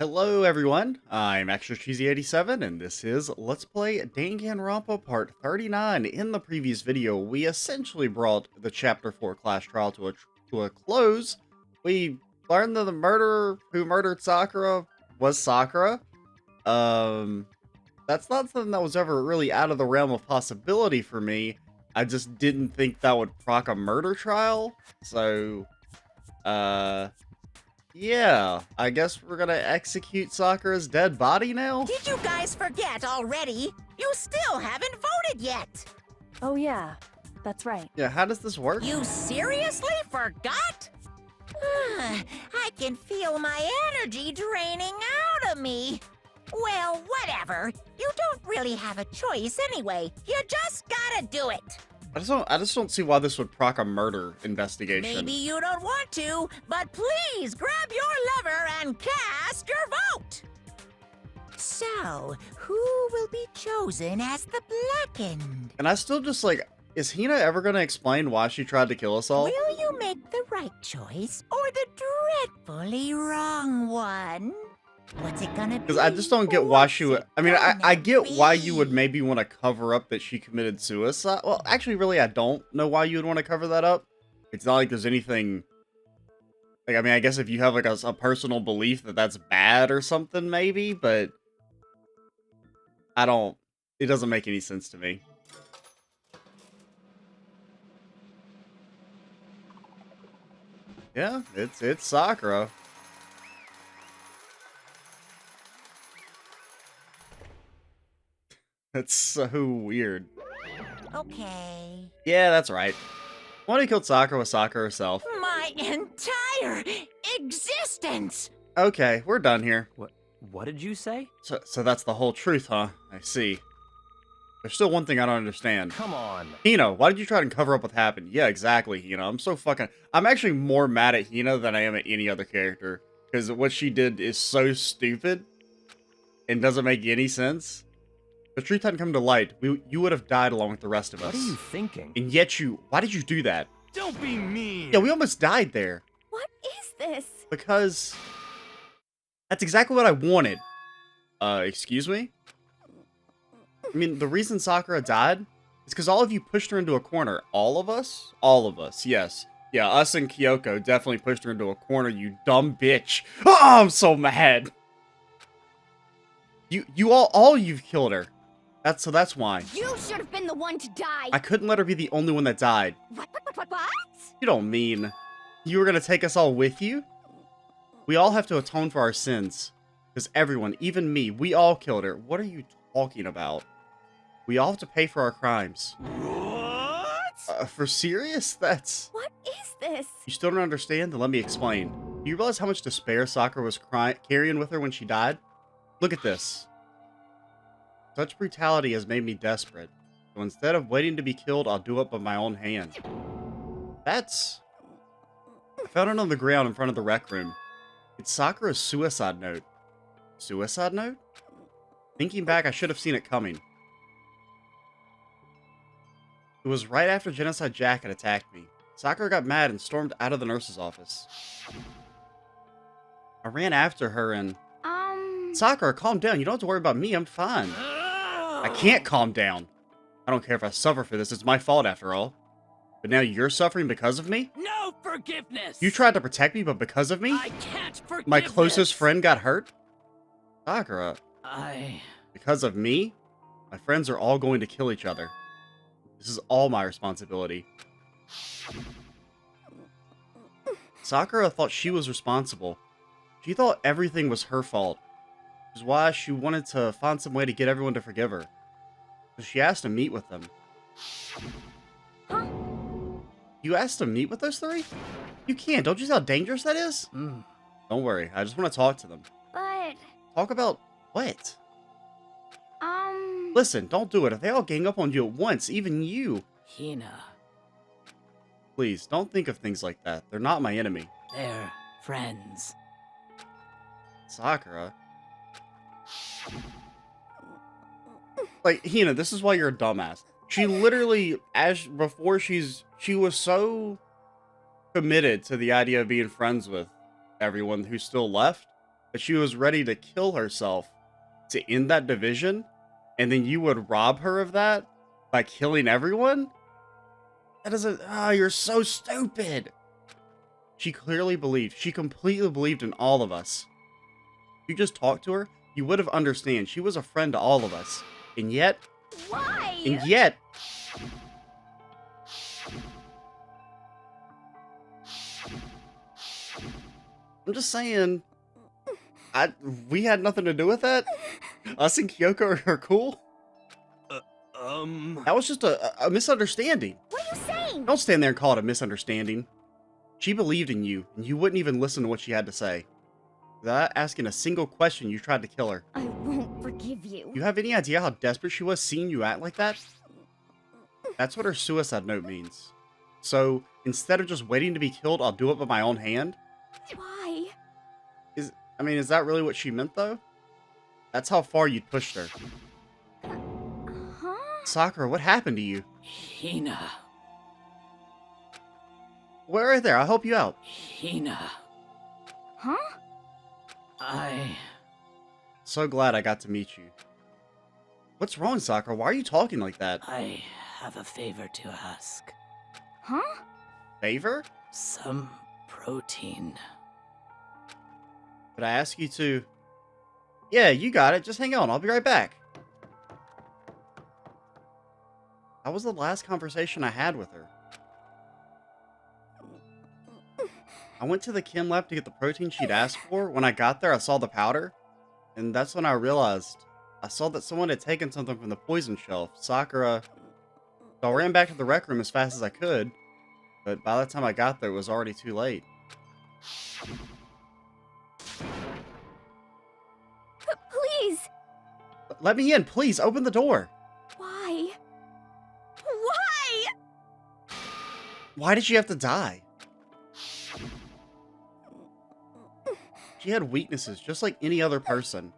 Hello everyone, I'm Extra Cheesy 87 and this is Let's Play Danganronpa Part 39. In the previous video, we essentially brought the Chapter 4 class trial to a close. We learned that the murderer who murdered Sakura was Sakura. That's not something that was ever really out of the realm of possibility for me. I just didn't think that would proc a murder trial. So, yeah, I guess we're gonna execute Sakura's dead body now? Did you guys forget already? You still haven't voted yet! Oh yeah, that's right. Yeah, how does this work? You seriously forgot? I can feel my energy draining out of me. Well, whatever. You don't really have a choice anyway. You just gotta do it. I just don't see why this would proc a murder investigation. Maybe you don't want to, but please grab your lever and cast your vote! So, who will be chosen as the Blackened? And I still just like, is Hina ever gonna explain why she tried to kill us all? Will you make the right choice or the dreadfully wrong one? What's it gonna be? Because I just don't get why she would. I mean, I get why you would maybe want to cover up that she committed suicide. Well, actually, really, I don't know why you would want to cover that up. It's not like there's anything. Like, I mean, I guess if you have like a personal belief that that's bad or something, maybe, but I don't. It doesn't make any sense to me. Yeah, it's Sakura. That's so weird. Okay. Yeah, that's right. One who killed Sakura was Sakura herself. My entire existence! Okay, we're done here. What did you say? So that's the whole truth, huh? I see. There's still one thing I don't understand. Come on. Hina, why did you try and cover up what happened? Yeah, exactly, Hina. I'm actually more mad at Hina than I am at any other character. Because what she did is so stupid and doesn't make any sense. The truth hadn't come to light. You would have died along with the rest of us. What are you thinking? And yet why did you do that? Don't be mean. Yeah, we almost died there. What is this? Because that's exactly what I wanted. Excuse me? I mean, the reason Sakura died is because all of you pushed her into a corner. All of us? All of us, yes. Yeah, us and Kyoko definitely pushed her into a corner, you dumb bitch. Oh, I'm so mad. You've killed her. That's why. You should have been the one to die. I couldn't let her be the only one that died. What? You don't mean you were gonna take us all with you? We all have to atone for our sins. Because everyone, even me, we all killed her. What are you talking about? We all have to pay for our crimes. What? For serious? That's... What is this? You still don't understand? Then let me explain. Do you realize how much despair Sakura was carrying with her when she died? Look at this. Such brutality has made me desperate. So instead of waiting to be killed, I'll do it by my own hand. That's... I found it on the ground in front of the rec room. It's Sakura's suicide note. Suicide note? Thinking back, I should have seen it coming. It was right after Genocide Jack had attacked me. Sakura got mad and stormed out of the nurse's office. I ran after her and... Sakura, calm down. You don't have to worry about me. I'm fine. I can't calm down. I don't care if I suffer for this. It's my fault after all. But now you're suffering because of me? No forgiveness. You tried to protect me, but because of me? I can't forgive My closest this. friend got hurt? Sakura, I... because of me, my friends are all going to kill each other. This is all my responsibility. Sakura thought she was responsible. She thought everything was her fault. Which is why she wanted to find some way to get everyone to forgive her. So she asked to meet with them. Huh? You asked to meet with those three? You can't. Don't you see how dangerous that is? Don't worry. I just want to talk to them. But, Talk about what? Listen, don't do it. If they all gang up on you at once, even you. Hina, Please, don't think of things like that. They're not my enemy. they're friends. Sakura? Like, Hina, this is why you're a dumbass. She literally, she was so committed to the idea of being friends with everyone who's still left that she was ready to kill herself to end that division, and then you would rob her of that by killing everyone? That doesn't... Ah, you're so stupid! She clearly believed. She completely believed in all of us. If you just talked to her, you would have understood. She was a friend to all of us. And yet... Why? And yet... I'm just saying... we had nothing to do with that? Us and Kyoko are cool? That was just a misunderstanding. What are you saying? Don't stand there and call it a misunderstanding. She believed in you, and you wouldn't even listen to what she had to say. Without asking a single question, you tried to kill her. I won't forgive you. You have any idea how desperate she was seeing you act like that? That's what her suicide note means. So, instead of just waiting to be killed, I'll do it by my own hand? Why? Is that really what she meant, though? That's how far you'd pushed her. Huh? Sakura, what happened to you? Hina. Wait right there, I'll help you out. Hina. Huh? So glad I got to meet you. What's wrong, Sakura? Why are you talking like that? I have a favor to ask. Huh? Favor? Some protein. But I ask you to... Yeah, you got it. Just hang on. I'll be right back. That was the last conversation I had with her. I went to the chem lab to get the protein she'd asked for. When I got there, I saw the powder. And that's when I realized. I saw that someone had taken something from the poison shelf. Sakura. So I ran back to the rec room as fast as I could. But by the time I got there, it was already too late. Please. Let me in, please. Open the door. Why? Why? Why did she have to die? She had weaknesses, just like any other person.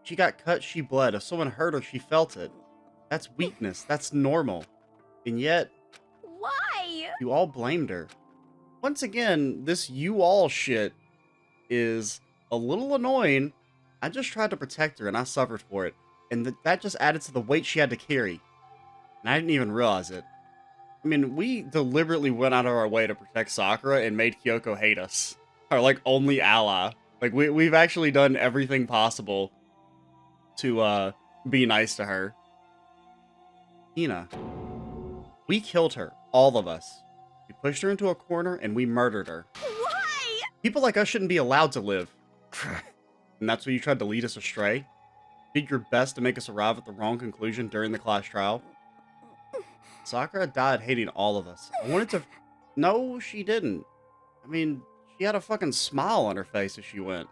She got cut, she bled. If someone hurt her, she felt it. That's weakness. That's normal. And yet, Why? you all blamed her. Once again, this you all shit is a little annoying. I just tried to protect her, and I suffered for it. And that just added to the weight she had to carry. And I didn't even realize it. I mean, we deliberately went out of our way to protect Sakura and made Kyoko hate us. Our, like, only ally. Like, we've actually done everything possible to, be nice to her. Hina. We killed her. All of us. We pushed her into a corner, and we murdered her. Why? People like us shouldn't be allowed to live. And that's why you tried to lead us astray? Did your best to make us arrive at the wrong conclusion during the class trial? Sakura died hating all of us. I wanted to... No, she didn't. I mean, she had a fucking smile on her face as she went.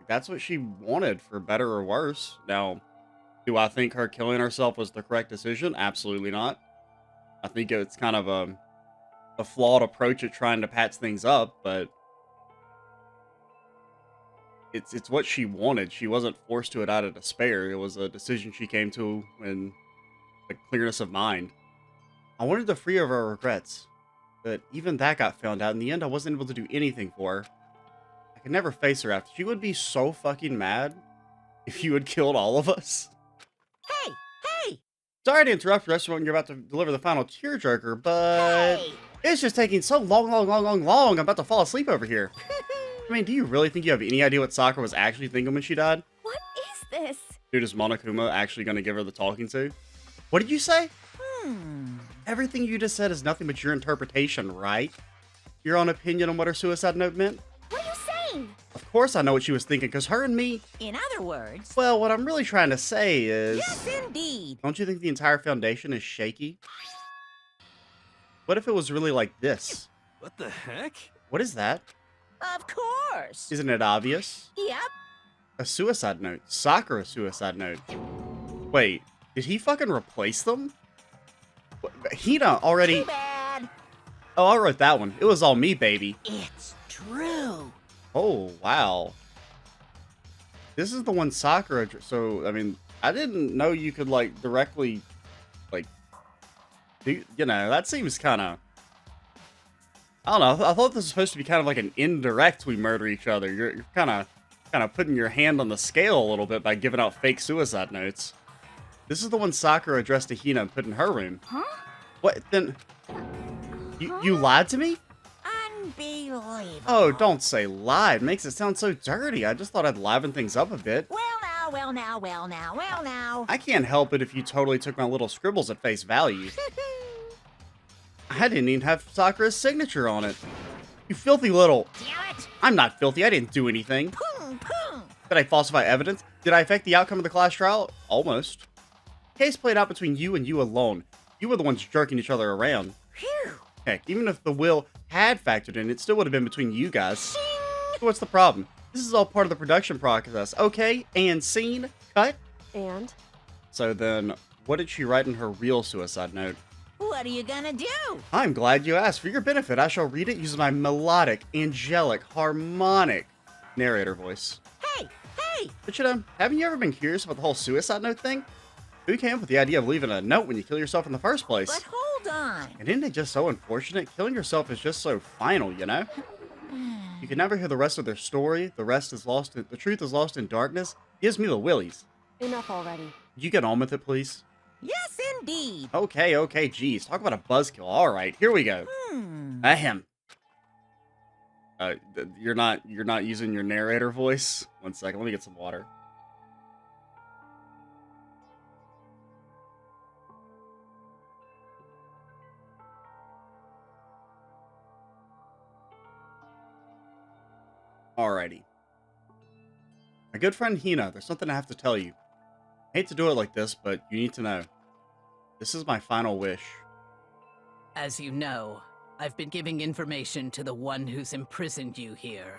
That's what she wanted, for better or worse. Now, do I think her killing herself was the correct decision? Absolutely not. I think it's kind of a flawed approach at trying to patch things up, but... It's what she wanted. She wasn't forced to it out of despair. It was a decision she came to in the clearness of mind. I wanted to free her of her regrets, but even that got found out. In the end, I wasn't able to do anything for her. I could never face her after. She would be so fucking mad if you had killed all of us. Hey, hey, Sorry to interrupt the restaurant when you're about to deliver the final tearjerker, but hey! it's just taking so long. I'm about to fall asleep over here. I mean, do you really think you have any idea what Sakura was actually thinking when she died? What is this? Dude, is Monokuma actually going to give her the talking to? What did you say? Everything you just said is nothing but your interpretation, right? Your own opinion on what her suicide note meant? What are you saying? Of course I know what she was thinking, because her and me... In other words, Well, what I'm really trying to say is... yes, indeed. Don't you think the entire foundation is shaky? What if it was really like this? What the heck? What is that? Of course. Isn't it obvious? Yep. A suicide note. Sakura's suicide note. Wait, did he fucking replace them? Hina already... Too bad. Oh, I wrote that one. It was all me, baby. It's true. Oh, wow. This is the one Sakura... So, I mean, I didn't know you could, like, directly, like... Do, you know, that seems kind of... I don't know. I thought this was supposed to be kind of like an indirect we murder each other. You're kind of Kind of putting your hand on the scale a little bit by giving out fake suicide notes. This is the one Sakura addressed to Hina and put in her room. Huh? What, then? You lied to me? Unbelievable. Oh, don't say lied. Makes it sound so dirty. I just thought I'd liven things up a bit. Well now, well now, well now, well now. I can't help it if you totally took my little scribbles at face value. I didn't even have Sakura's signature on it. You filthy little... Damn it! I'm not filthy. I didn't do anything. Poom, poom. Did I falsify evidence? Did I affect the outcome of the class trial? Almost. Case played out between you and you alone. You were the ones jerking each other around. Phew. Heck, even if the will had factored in, it still would have been between you guys. So what's the problem? This is all part of the production process. Okay, and scene, cut. And? So then, what did she write in her real suicide note? What are you gonna do? I'm glad you asked. For your benefit, I shall read it using my melodic, angelic, harmonic narrator voice. Hey, hey! But haven't you ever been curious about the whole suicide note thing? Who came up with the idea of leaving a note when you kill yourself in the first place? But hold on. And isn't it just so unfortunate? Killing yourself is just so final, you know? You can never hear the rest of their story. The truth is lost in darkness. Gives me the willies. Enough already. Could you get on with it, please? Yes, indeed. Okay, geez. Talk about a buzzkill. All right, here we go. Ahem. You're not using your narrator voice? One second, let me get some water. Alrighty. My good friend Hina, there's something I have to tell you. I hate to do it like this, but you need to know. This is my final wish. As you know, I've been giving information to the one who's imprisoned you here.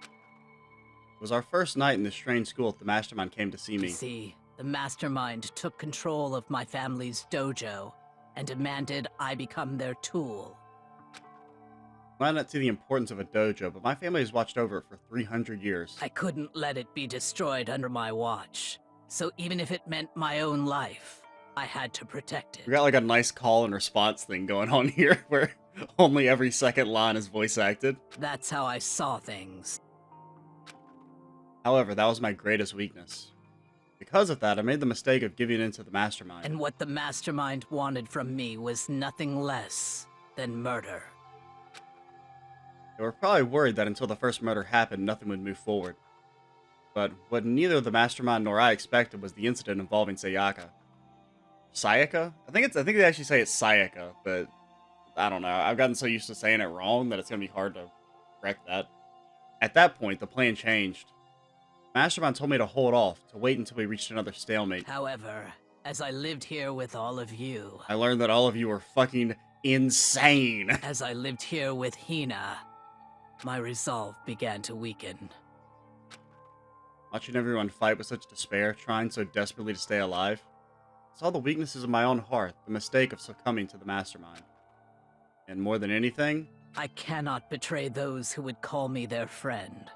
It was our first night in this strange school that the Mastermind came to see me. You see, the Mastermind took control of my family's dojo and demanded I become their tool. I'm not to the importance of a dojo, but my family has watched over it for 300 years. I couldn't let it be destroyed under my watch. So even if it meant my own life, I had to protect it. We got like a nice call and response thing going on here, where only every second line is voice acted. That's how I saw things. However, that was my greatest weakness. Because of that, I made the mistake of giving in to the Mastermind. And what the Mastermind wanted from me was nothing less than murder. They were probably worried that until the first murder happened, nothing would move forward. But what neither the Mastermind nor I expected was the incident involving Sayaka. Sayaka? I think they actually say it's Sayaka, but I don't know. I've gotten so used to saying it wrong that it's gonna be hard to correct that. At that point, the plan changed. Mastermind told me to hold off, to wait until we reached another stalemate. However, as I lived here with all of you, I learned that all of you were fucking insane. as I lived here with Hina, my resolve began to weaken. Watching everyone fight with such despair, trying so desperately to stay alive, I saw the weaknesses of my own heart, the mistake of succumbing to the Mastermind. And more than anything, I cannot betray those who would call me their friend.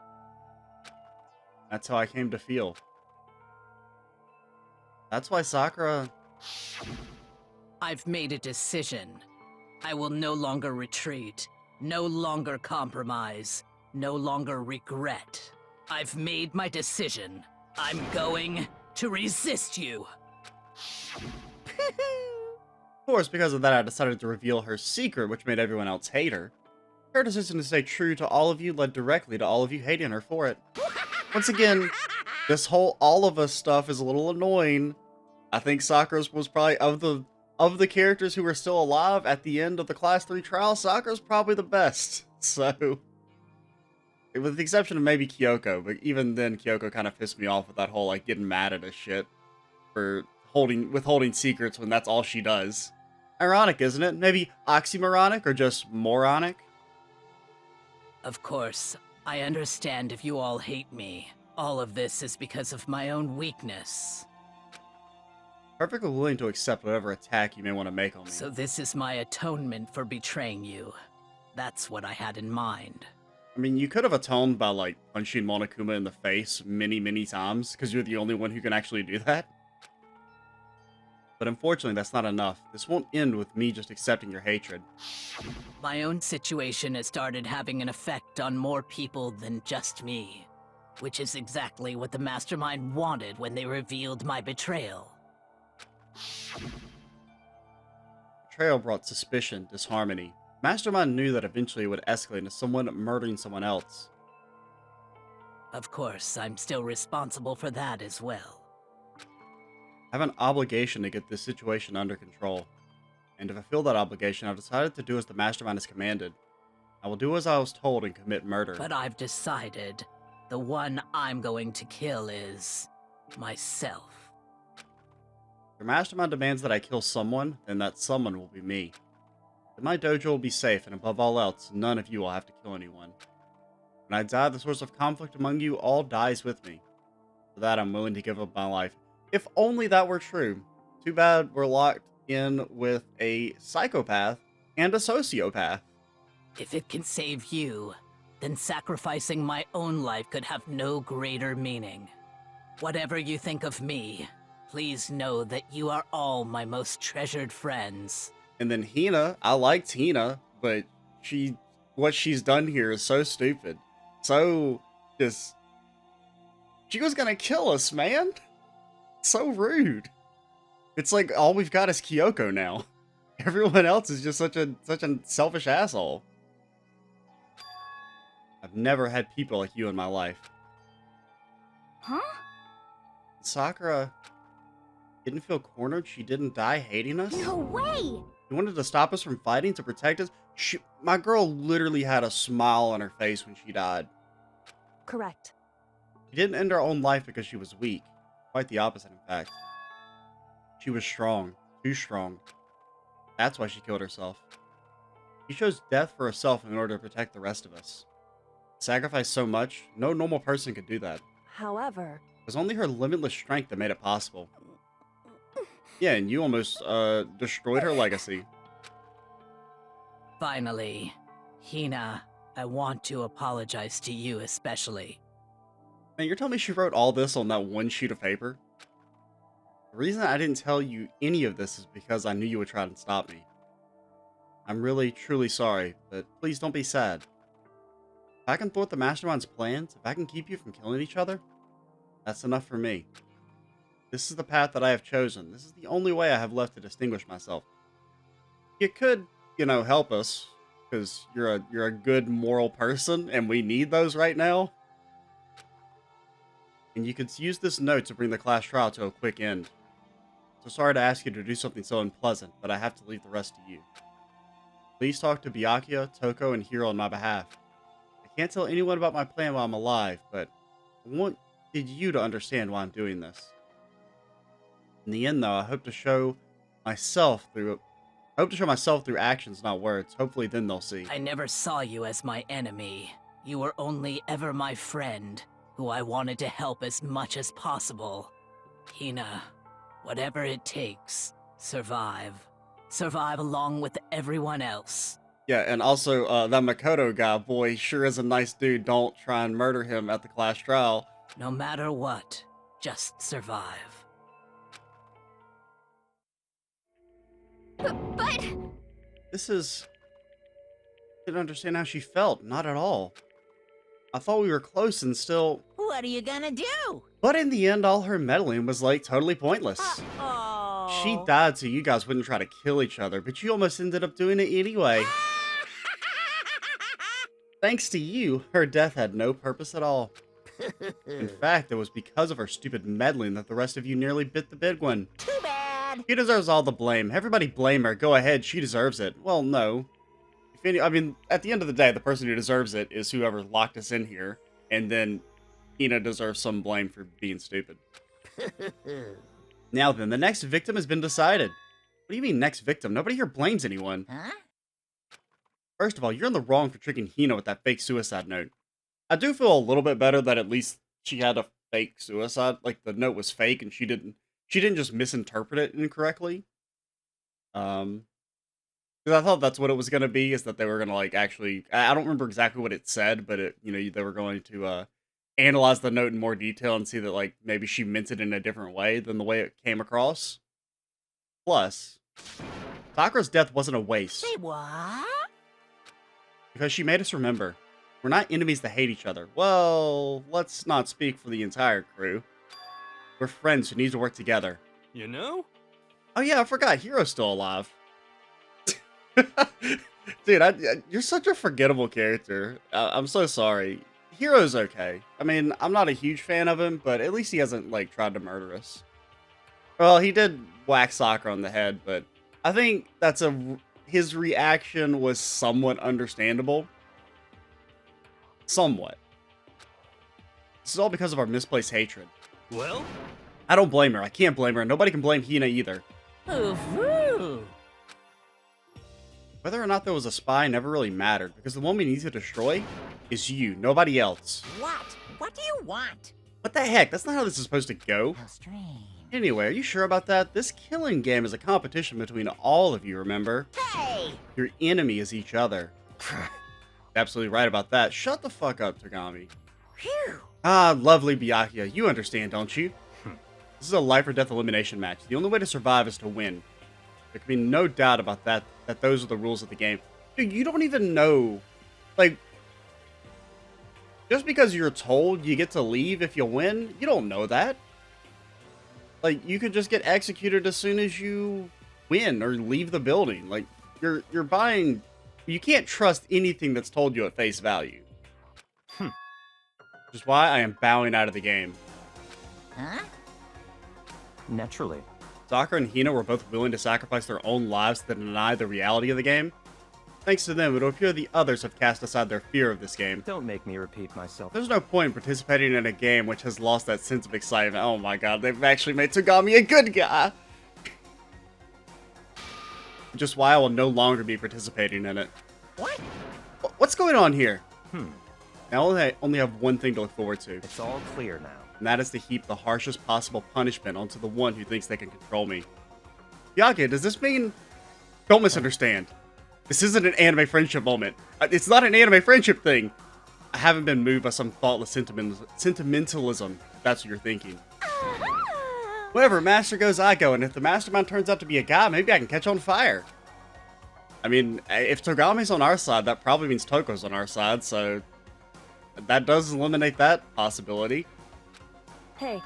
that's how I came to feel. That's why Sakura... I've made a decision. I will no longer retreat, no longer compromise, no longer regret. I've made my decision. I'm going to resist you. Of course, because of that, I decided to reveal her secret, which made everyone else hate her. Her decision to stay true to all of you led directly to all of you hating her for it. Once again, this whole all of us stuff is a little annoying. I think Sakura's was probably, of the characters who were still alive at the end of the Class 3 trial, Sakura's probably the best. So, with the exception of maybe Kyoko, but even then Kyoko kind of pissed me off with that whole, like, getting mad at us shit for withholding secrets when that's all she does. Ironic, isn't it? Maybe oxymoronic or just moronic? Of course, I understand if you all hate me. All of this is because of my own weakness. Perfectly willing to accept whatever attack you may want to make on me. So this is my atonement for betraying you. That's what I had in mind. I mean, you could have atoned by, like, punching Monokuma in the face many, many times, because you're the only one who can actually do that. But unfortunately, that's not enough. This won't end with me just accepting your hatred. My own situation has started having an effect on more people than just me. which is exactly what the Mastermind wanted when they revealed my betrayal. Betrayal brought suspicion, disharmony. Mastermind knew that eventually it would escalate into someone murdering someone else. Of course, I'm still responsible for that as well. I have an obligation to get this situation under control. And to fulfill that obligation, I've decided to do as the Mastermind has commanded. I will do as I was told and commit murder. But I've decided the one I'm going to kill is myself. If the Mastermind demands that I kill someone, then that someone will be me. Then my dojo will be safe, and above all else, none of you will have to kill anyone. When I die, the source of conflict among you all dies with me. For that, I'm willing to give up my life. If only that were true. Too bad we're locked in with a psychopath and a sociopath. If it can save you, then sacrificing my own life could have no greater meaning. Whatever you think of me, please know that you are all my most treasured friends. And then Hina, I liked Hina, but what she's done here is so stupid. So, she was gonna kill us, man. So rude. It's like all we've got is Kyoko now. Everyone else is just such a selfish asshole. I've never had people like you in my life. Huh? Sakura didn't feel cornered. She didn't die hating us. No way! She wanted to stop us from fighting to protect us. My girl literally had a smile on her face when she died. Correct. She didn't end her own life because she was weak. Quite the opposite, in fact. She was strong. Too strong. That's why she killed herself. She chose death for herself in order to protect the rest of us. Sacrificed so much, no normal person could do that. However... It was only her limitless strength that made it possible. Yeah, and you almost, destroyed her legacy. Finally, Hina, I want to apologize to you especially. Man, you're telling me she wrote all this on that one sheet of paper? The reason I didn't tell you any of this is because I knew you would try to stop me. I'm really, truly sorry, but please don't be sad. If I can thwart the Mastermind's plans, if I can keep you from killing each other, that's enough for me. This is the path that I have chosen. This is the only way I have left to distinguish myself. You could, help us, because you're a good moral person, and we need those right now. And you could use this note to bring the class trial to a quick end. So sorry to ask you to do something so unpleasant, but I have to leave the rest to you. Please talk to Byakuya, Toko, and Hiro on my behalf. I can't tell anyone about my plan while I'm alive, but I wanted you to understand why I'm doing this. In the end, though, I hope to show myself through actions, not words. Hopefully then they'll see. I never saw you as my enemy. You were only ever my friend, who I wanted to help as much as possible. Hina, whatever it takes, survive. Survive along with everyone else. Yeah, and also, that Makoto guy, boy, he sure is a nice dude. Don't try and murder him at the class trial. No matter what, just survive. But... This is... I didn't understand how she felt. Not at all. I thought we were close and still... What are you gonna do? But in the end, all her meddling was, totally pointless. Oh. She died so you guys wouldn't try to kill each other, but you almost ended up doing it anyway. Thanks to you, her death had no purpose at all. In fact, it was because of her stupid meddling that the rest of you nearly bit the big one. Too bad. She deserves all the blame. Everybody blame her. Go ahead, she deserves it. Well, no. At the end of the day, the person who deserves it is whoever locked us in here, and then Hina deserves some blame for being stupid. Now then, the next victim has been decided. What do you mean, next victim? Nobody here blames anyone. Huh? First of all, you're in the wrong for tricking Hina with that fake suicide note. I do feel a little bit better that at least she had a fake suicide. Like, the note was fake and she didn't just misinterpret it incorrectly. Because I thought that's what it was going to be, is that they were going to, actually... I don't remember exactly what it said, but they were going to, analyze the note in more detail and see that, maybe she meant it in a different way than the way it came across. Plus, Sakura's death wasn't a waste. Say what? Because she made us remember. We're not enemies that hate each other. Well, let's not speak for the entire crew. We're friends who need to work together. You know? Oh yeah, I forgot. Hero's still alive. Dude, you're such a forgettable character. I'm so sorry. Hero's okay. I mean, I'm not a huge fan of him, but at least he hasn't, like, tried to murder us. Well, he did whack Sakura on the head, but I think his reaction was somewhat understandable. Somewhat. This is all because of our misplaced hatred. Well? I don't blame her. I can't blame her. Nobody can blame Hina either. Ooh. Whether or not there was a spy never really mattered, because the one we need to destroy is you, nobody else. What? What do you want? What the heck? That's not how this is supposed to go. How strange. Anyway, are you sure about that? This killing game is a competition between all of you, remember? Hey! Your enemy is each other. Absolutely right about that. Shut the fuck up, Tagami. Phew! Ah, lovely Byakuya. You understand, don't you? This is a life or death elimination match. The only way to survive is to win. There can be no doubt about that those are the rules of the game. Dude, you don't even know. Like, just because you're told you get to leave if you win, you don't know that. Like, you could just get executed as soon as you win or leave the building. Like, you're buying... You can't trust anything that's told you at face value. Which is why I am bowing out of the game. Huh? Naturally. Sakura and Hina were both willing to sacrifice their own lives to deny the reality of the game. Thanks to them, it would appear the others have cast aside their fear of this game. Don't make me repeat myself. There's no point in participating in a game which has lost that sense of excitement. Oh my god, they've actually made Tagami a good guy! Which is why I will no longer be participating in it. What? What's going on here? Now I only have one thing to look forward to. It's all clear now. And that is to heap the harshest possible punishment onto the one who thinks they can control me. Yake, does this mean... Don't misunderstand. This isn't an anime friendship moment. It's not an anime friendship thing. I haven't been moved by some thoughtless sentimentalism, if that's what you're thinking. Wherever Master goes, I go, and if the mastermind turns out to be a guy, maybe I can catch on fire. I mean, if Togami's on our side, that probably means Toko's on our side, so... That does eliminate that possibility. Hey,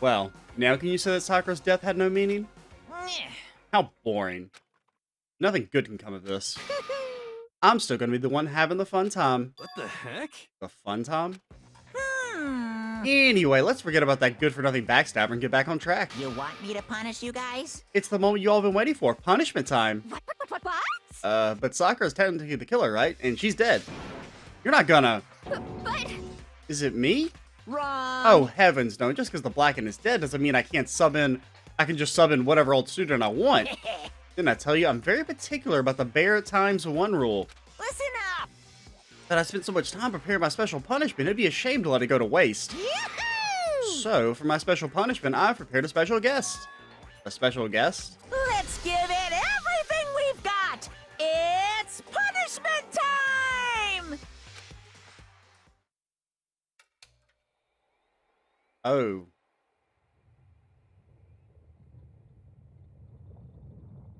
Well, now can you say that Sakura's death had no meaning? How boring. Nothing good can come of this. I'm still gonna be the one having the fun time. What the heck? The fun time? Hmm. Anyway, let's forget about that good-for-nothing backstabber and get back on track. You want me to punish you guys? It's the moment you all been waiting for. Punishment time. what? But Sakura's technically the killer, right? And she's dead. You're not gonna... But... Is it me? Wrong. Oh, heavens no. Just because the Blacken is dead doesn't mean I can't sub in... I can just sub in whatever old student I want. Didn't I tell you? I'm very particular about the bear times one rule. Listen up. That I spent so much time preparing my special punishment, it'd be a shame to let it go to waste. Yoo-hoo! So, for my special punishment, I've prepared a special guest. A special guest? Let's give it everything we've got. It's punishment time. Oh.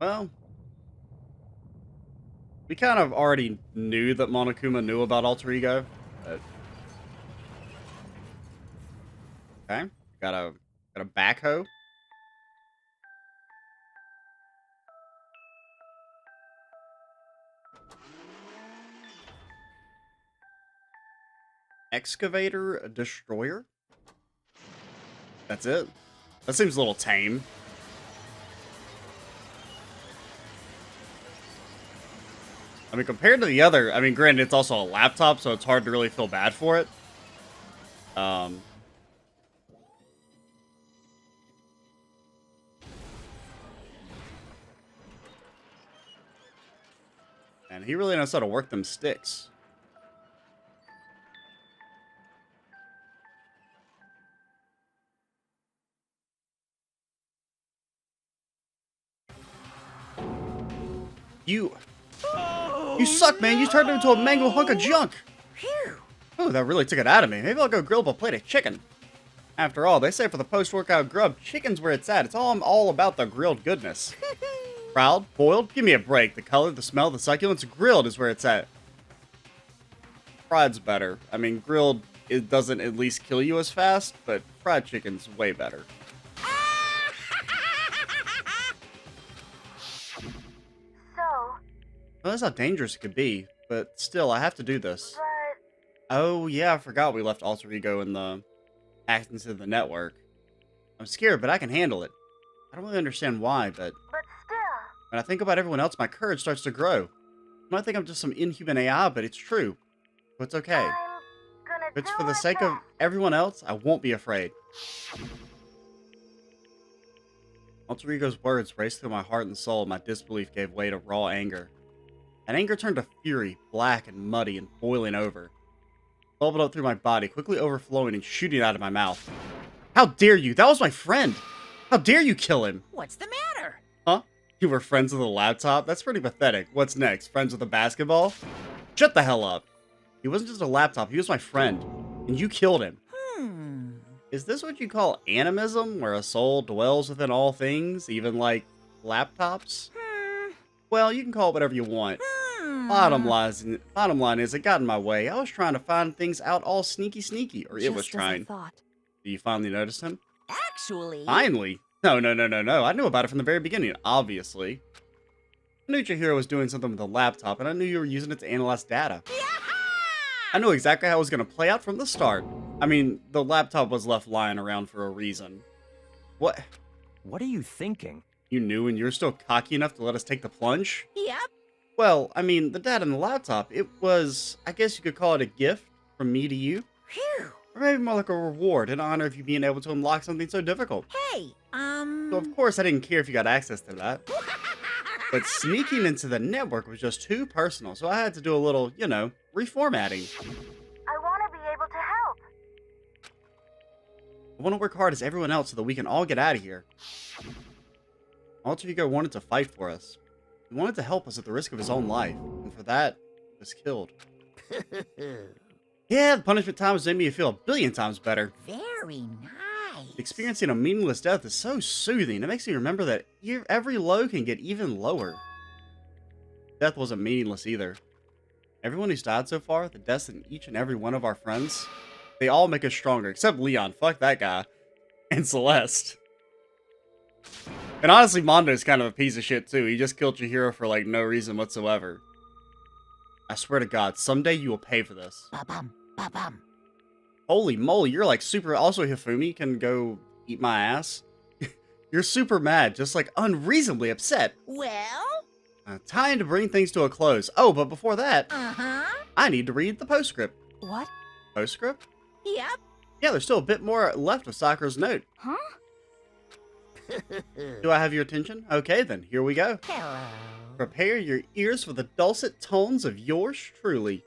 Well, we kind of already knew that Monokuma knew about Alter Ego. But... Okay, got a backhoe. Excavator, a destroyer. That's it. That seems a little tame. I mean, compared to the other, I mean, granted, it's also a laptop, so it's hard to really feel bad for it. And he really knows how to work them sticks. You suck, man. You turned into a mangled hunk of junk. Phew. Oh, that really took it out of me. Maybe I'll go grill up a plate of chicken. After all, they say for the post-workout grub, chicken's where it's at. It's all about the grilled goodness. Proud? Boiled? Give me a break. The color, the smell, the succulence, grilled is where it's at. fried's better. I mean, grilled, it doesn't at least kill you as fast, but fried chicken's way better. Well, that's how dangerous it could be, but still, I have to do this. Oh, yeah, I forgot we left Alter Ego in the access of the network. I'm scared, but I can handle it. I don't really understand why, but when I think about everyone else, my courage starts to grow. You might think I'm just some inhuman AI, but it's true. So it's okay. If it's for the sake of everyone else, I won't be afraid. Alter Ego's words raced through my heart and soul, and my disbelief gave way to raw anger. And anger turned to fury, black and muddy and boiling over. Bubbled up through my body, quickly overflowing and shooting out of my mouth. How dare you? That was my friend! How dare you kill him? What's the matter? Huh? You were friends with a laptop? That's pretty pathetic. What's next? Friends with a basketball? Shut the hell up. He wasn't just a laptop, he was my friend. And you killed him. Is this what you call animism, where a soul dwells within all things, even like laptops? Well, you can call it whatever you want. Bottom line is, it got in my way. I was trying to find things out all sneaky, or it was trying. Do you finally notice him? Actually... Finally? No. I knew about it from the very beginning, obviously. I knew Chihiro was doing something with the laptop, and I knew you were using it to analyze data. I knew exactly how it was going to play out from the start. I mean, the laptop was left lying around for a reason. What? What are you thinking? You knew and you're still cocky enough to let us take the plunge? Yep. Well, I mean, the data in the laptop, it was, I guess you could call it a gift from me to you. Phew. Or maybe more like a reward in honor of you being able to unlock something so difficult. Hey, So of course I didn't care if you got access to that. But sneaking into the network was just too personal, so I had to do a little, reformatting. I want to be able to help. I want to work hard as everyone else so that we can all get out of here. Alter Ego wanted to fight for us. He wanted to help us at the risk of his own life, and for that, he was killed. Yeah, the punishment times made me feel a billion times better. Very nice. Experiencing a meaningless death is so soothing. It makes me remember that every low can get even lower. Death wasn't meaningless either. Everyone who's died so far, the deaths in each and every one of our friends, they all make us stronger, except Leon. Fuck that guy. And Celeste. And honestly, Mondo's kind of a piece of shit too. He just killed Chihiro for like no reason whatsoever. I swear to God, someday you will pay for this. Ba-bum, ba-bum. Holy moly, you're like super... Also, Hifumi can go eat my ass. You're super mad, just like unreasonably upset. Well? Time to bring things to a close. Oh, but before that, Uh-huh. I need to read the postscript. What? Postscript? Yep. Yeah, there's still a bit more left of Sakura's note. Huh? Do I have your attention? Okay then, here we go. Hello. Prepare your ears for the dulcet tones of yours truly.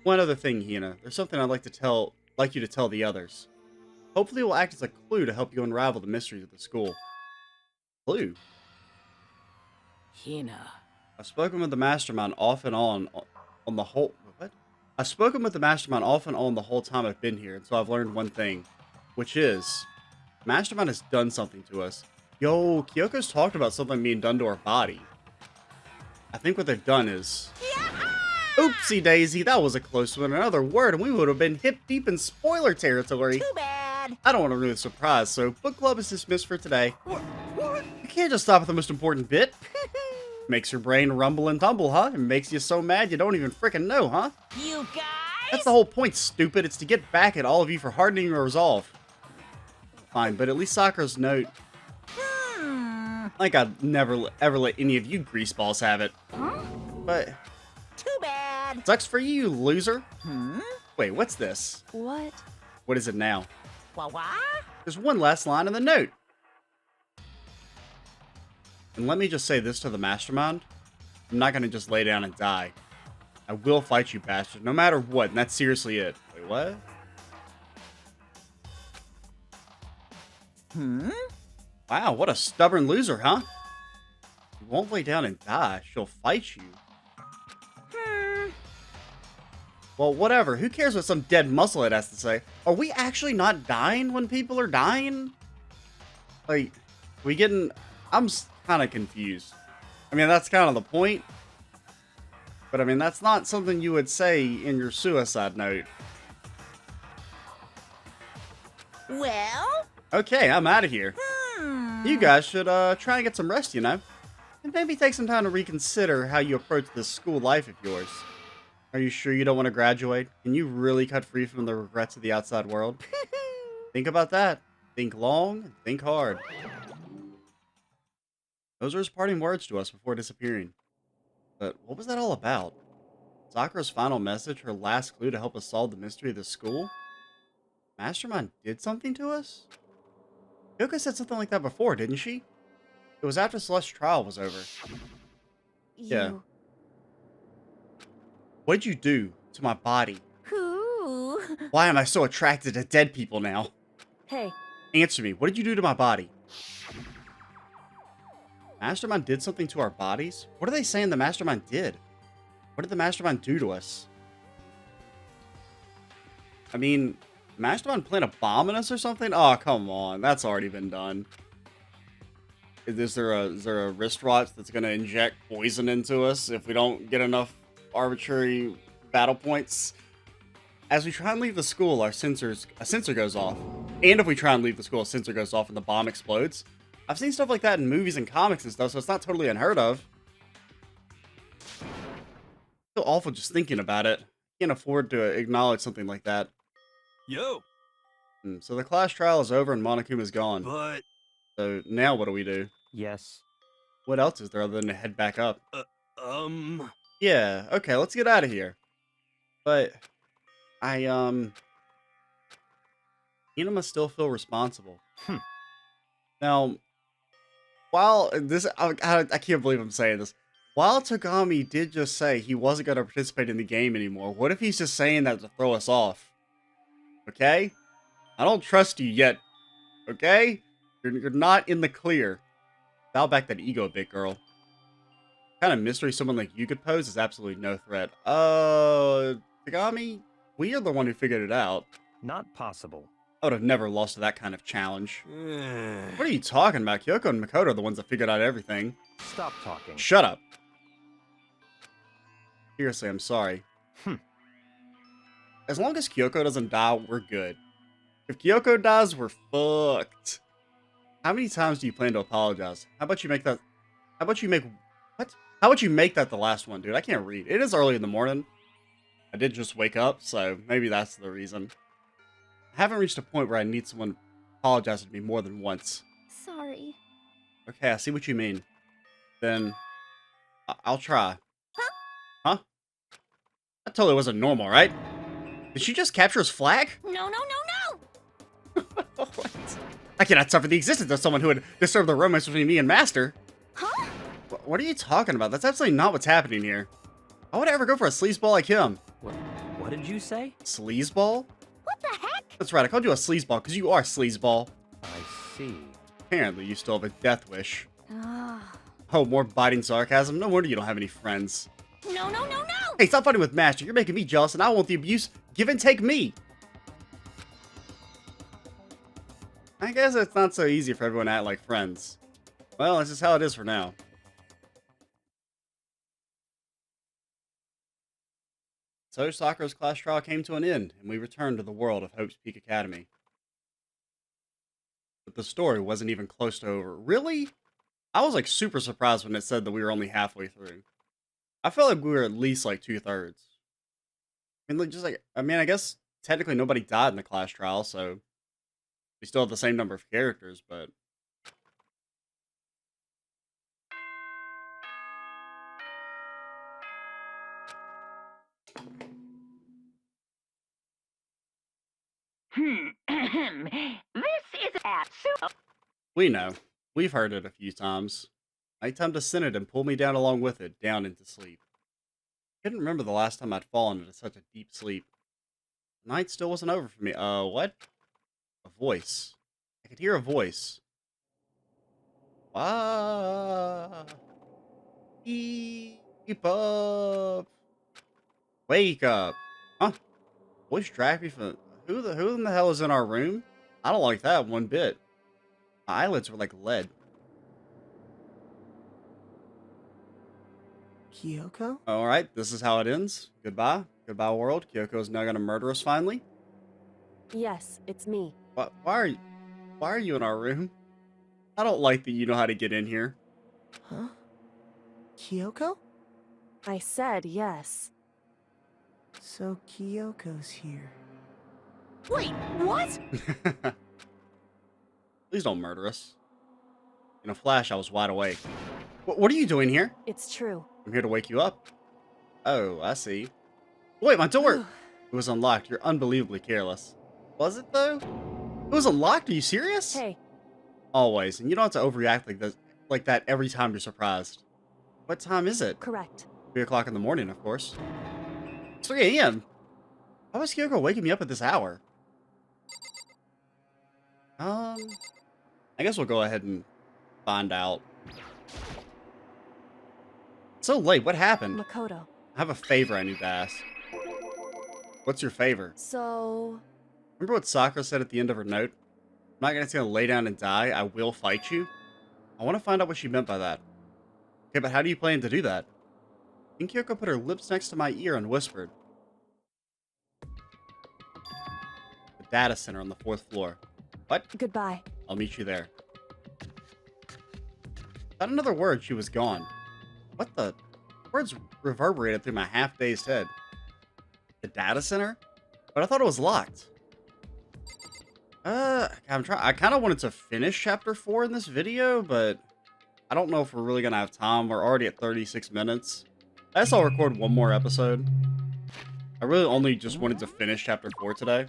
One other thing, Hina. There's something I'd like you to tell the others. Hopefully it will act as a clue to help you unravel the mysteries of the school. Clue? Hina. I've spoken with the mastermind off and on the whole... What? I've spoken with the mastermind off and on the whole time I've been here, and so I've learned one thing. Which is... Mastermind has done something to us. Yo, Kyoko's talked about something being done to our body. I think what they've done is... Oopsie daisy, that was a close one. Another word and we would have been hip deep in spoiler territory. Too bad. I don't want to ruin the surprise, so book club is dismissed for today. You can't just stop at the most important bit. Makes your brain rumble and tumble, huh? It makes you so mad you don't even frickin' know, huh? You guys? That's the whole point, stupid. It's to get back at all of you for hardening your resolve. Fine, but at least Sakura's note... Like I'd never ever let any of you greaseballs have it. Huh? But... Too bad. Sucks for you, loser. Wait, what's this? What? What is it now? What? There's one last line in the note. And let me just say this to the mastermind. I'm not going to just lay down and die. I will fight you, bastard, no matter what, and that's seriously it. Wait, what? Wow, what a stubborn loser, huh? You won't lay down and die. She'll fight you. Well, whatever. Who cares what some dead musclehead has to say? Are we actually not dying when people are dying? Like, we getting... I'm kind of confused. I mean, that's kind of the point. But I mean, that's not something you would say in your suicide note. Well? Okay, I'm out of here. You guys should try and get some rest, you know? And maybe take some time to reconsider how you approach this school life of yours. Are you sure you don't want to graduate? Can you really cut free from the regrets of the outside world? Think about that. Think long and think hard. Those are his parting words to us before disappearing. But what was that all about? Sakura's final message, her last clue to help us solve the mystery of the school? Mastermind did something to us? Yoko said something like that before, didn't she? It was after Celeste's trial was over. Yeah. What'd you do to my body? Who? Why am I so attracted to dead people now? Hey, Answer me. What did you do to my body? Mastermind did something to our bodies? What are they saying the Mastermind did? What did the Mastermind do to us? I mean, Mastermind plant a bomb in us or something? Oh, come on. That's already been done. Is there a wristwatch that's going to inject poison into us if we don't get enough arbitrary battle points? As we try and leave the school, a sensor goes off. And if we try and leave the school, a sensor goes off and the bomb explodes. I've seen stuff like that in movies and comics and stuff, so it's not totally unheard of. I feel awful just thinking about it. Can't afford to acknowledge something like that. Yo, So the class trial is over and Monokuma's gone. but So now what do we do? Yes. What else is there other than to head back up? Yeah, okay, let's get out of here. But Hina must still feel responsible. Now, while this, I can't believe I'm saying this. While Togami did just say he wasn't going to participate in the game anymore, what if he's just saying that to throw us off? Okay? I don't trust you yet. Okay? You're not in the clear. Dial back that ego a bit, girl. Kind of mystery someone like you could pose is absolutely no threat. Togami, we are the one who figured it out. Not possible. I would have never lost to that kind of challenge. What are you talking about? Kyoko and Makoto are the ones that figured out everything. Stop talking. Shut up. Seriously, I'm sorry. As long as Kyoko doesn't die, we're good. If Kyoko dies, we're fucked. How many times do you plan to apologize? How about you make that... How about you make... What? How about you make that the last one, dude? I can't read. It is early in the morning. I did just wake up, so maybe that's the reason. I haven't reached a point where I need someone to apologize to me more than once. sorry. Okay, I see what you mean. Then... I'll try. Huh? That totally wasn't normal, right? Did she just capture his flag? No. What? I cannot suffer the existence of someone who would disturb the romance between me and Master. Huh? What are you talking about? That's absolutely not what's happening here. Why would I ever go for a sleazeball like him? What did you say? Sleazeball? What the heck? That's right, I called you a sleazeball because you are sleazeball. I see. Apparently, you still have a death wish. Ah, Oh, more biting sarcasm? No wonder you don't have any friends. No. Hey, stop fighting with Master. You're making me jealous and I want the abuse. Give and take me. I guess it's not so easy for everyone to act like friends. Well, that's just how it is for now. So Sakura's class trial came to an end, and we returned to the world of Hope's Peak Academy. But the story wasn't even close to over. Really? I was like super surprised when it said that we were only halfway through. I felt like we were at least like 2/3. I guess technically nobody died in the class trial, so we still have the same number of characters, but... This is at soup. We know. We've heard it a few times. Nighttime descended and pulled me down along with it, down into sleep. I couldn't remember the last time I'd fallen into such a deep sleep. The night still wasn't over for me. What? A voice. I could hear a voice. Keep up. Wake up. Huh? Voice dragged me from... Who in the hell is in our room? I don't like that one bit. My eyelids were like lead. Kyoko? All right, this is how it ends. Goodbye. Goodbye, world. Kyoko's now gonna murder us finally. Yes, it's me. Why are you in our room? I don't like that you know how to get in here. Huh? Kyoko? I said yes. So Kyoko's here. Wait, what? Please don't murder us. In a flash, I was wide awake. What are you doing here? It's true. I'm here to wake you up. Oh, I see. Wait, my door! It was unlocked. You're unbelievably careless. Was it, though? It was unlocked? Are you serious? Hey, Always. And you don't have to overreact like that every time you're surprised. What time is it? correct. 3 o'clock in the morning, of course. It's 3 a.m. How was Kyoko waking me up at this hour? I guess we'll go ahead and find out. It's so late. What happened? Makoto. I have a favor I need to ask. What's your favor? So, Remember what Sakura said at the end of her note? I'm not gonna lay down and die. I will fight you. I want to find out what she meant by that. Okay, but how do you plan to do that? I think Kyoko put her lips next to my ear and whispered. The data center on the 4th floor. What? goodbye. I'll meet you there. Without another word, she was gone. What the? Words reverberated through my half-dazed head. The data center? But I thought it was locked. I kind of wanted to finish chapter 4 in this video, but I don't know if we're really gonna have time. We're already at 36 minutes. I guess I'll record one more episode. I really only just wanted to finish chapter 4 today.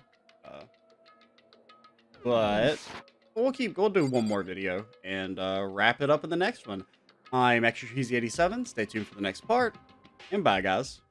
But we'll do one more video and wrap it up in the next one. I'm Extra Cheesy 87. Stay tuned for the next part, and bye, guys.